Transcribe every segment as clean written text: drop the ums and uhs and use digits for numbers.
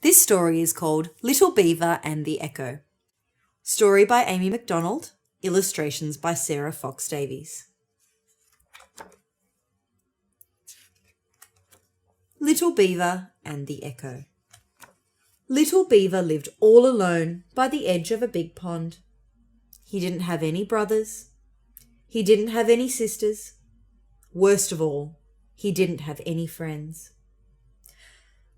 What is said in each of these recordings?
This story is called Little Beaver and the Echo. Story by Amy MacDonald, illustrations by Sarah Fox Davies. Little Beaver and the Echo. Little Beaver lived all alone by the edge of a big pond. He didn't have any brothers. He didn't have any sisters. Worst of all, he didn't have any friends.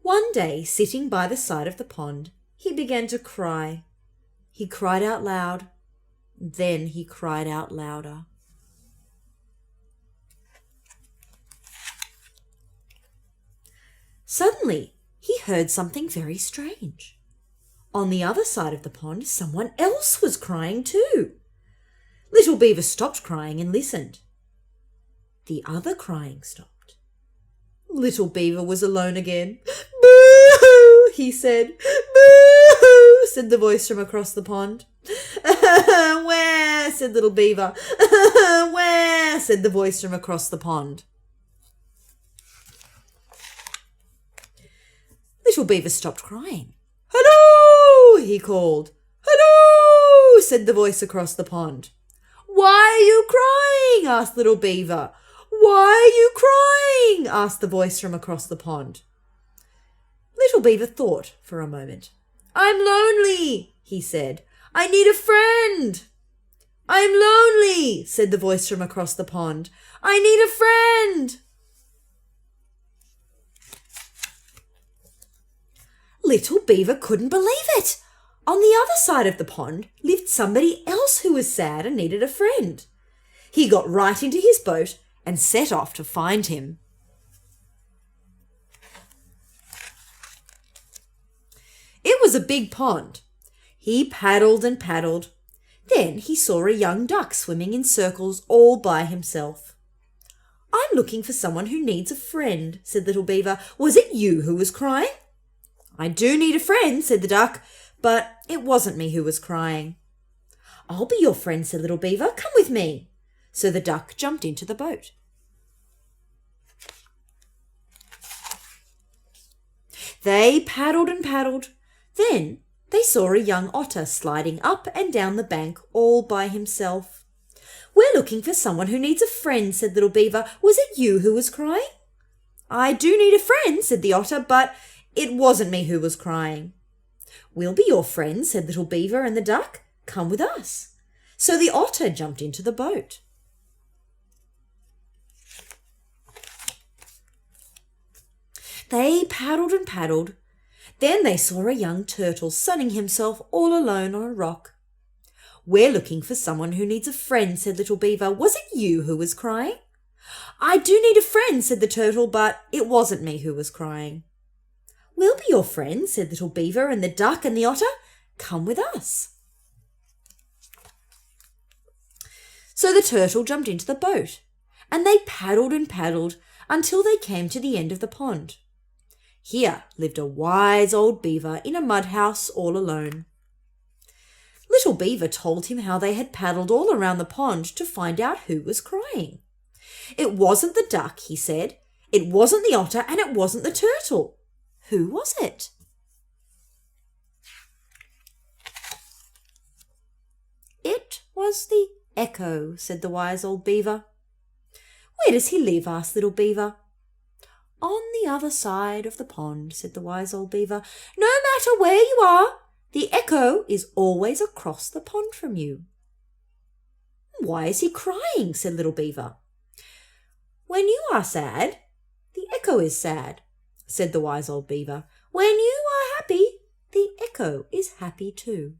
One day, sitting by the side of the pond, he began to cry. He cried out loud. Then he cried out louder. Suddenly, he heard something very strange. On the other side of the pond, someone else was crying too. Little Beaver stopped crying and listened. The other crying stopped. Little Beaver was alone again. "Boo!" he said. "Boo!" said the voice from across the pond. "Where?" said Little Beaver. "Where?" said the voice from across the pond. Little Beaver stopped crying. "Hello!" he called. "Hello!" said the voice across the pond. "Why are you crying?" asked Little Beaver. "Why are you crying?" asked the voice from across the pond. Little Beaver thought for a moment. "I'm lonely," he said. "I need a friend." "I'm lonely," said the voice from across the pond. "I need a friend." Little Beaver couldn't believe it. On the other side of the pond lived somebody else who was sad and needed a friend. He got right into his boat and set off to find him. It was a big pond. He paddled and paddled. Then he saw a young duck swimming in circles all by himself. "I'm looking for someone who needs a friend," said Little Beaver. "Was it you who was crying?" "I do need a friend," said the duck, "but it wasn't me who was crying." "I'll be your friend," said Little Beaver. "Come with me." So the duck jumped into the boat. They paddled and paddled. Then they saw a young otter sliding up and down the bank all by himself. "We're looking for someone who needs a friend," said Little Beaver. "Was it you who was crying?" "I do need a friend," said the otter, "but it wasn't me who was crying." "We'll be your friends," said Little Beaver and the duck. "Come with us." So the otter jumped into the boat. They paddled and paddled. Then they saw a young turtle sunning himself all alone on a rock. "We're looking for someone who needs a friend," said Little Beaver. "Was it you who was crying?" "I do need a friend," said the turtle, "but it wasn't me who was crying." "We'll be your friends," said Little Beaver and the duck and the otter. "Come with us." So the turtle jumped into the boat, and they paddled and paddled until they came to the end of the pond. Here lived a wise old beaver in a mud house all alone. Little Beaver told him how they had paddled all around the pond to find out who was crying. It wasn't the duck, he said. It wasn't the otter, and it wasn't the turtle. Who was it? "It was the Echo," said the wise old beaver. "Where does he live?" asked Little Beaver. "On the other side of the pond," said the wise old beaver. "No matter where you are, the Echo is always across the pond from you." "Why is he crying?" said Little Beaver. "When you are sad, the Echo is sad," said the wise old beaver. "When you are happy, the Echo is happy too."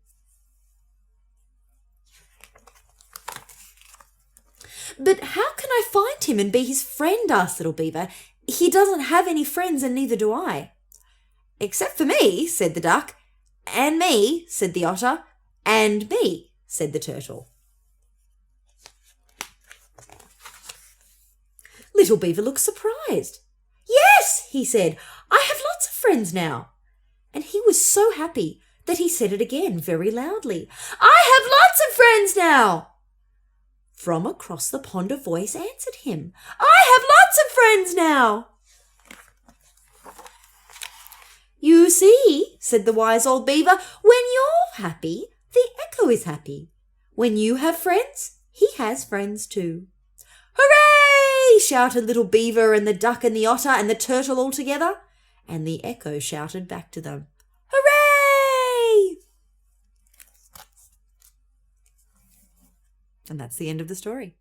"But how can I find him and be his friend?" asked Little Beaver. "He doesn't have any friends and neither do I." "Except for me," said the duck. "And me," said the otter. "And me," said the turtle. Little Beaver looked surprised. "Yes," he said, "I have lots of friends now." And he was so happy that he said it again very loudly. "I have lots of friends now." From across the pond a voice answered him. "I have lots of friends now." "You see, said the wise old beaver, when you're happy, the echo is happy. When you have friends, he has friends too. Hooray! Shouted little Beaver and the duck and the otter and the turtle all together, and the echo shouted back to them, Hooray! And that's the end of the story.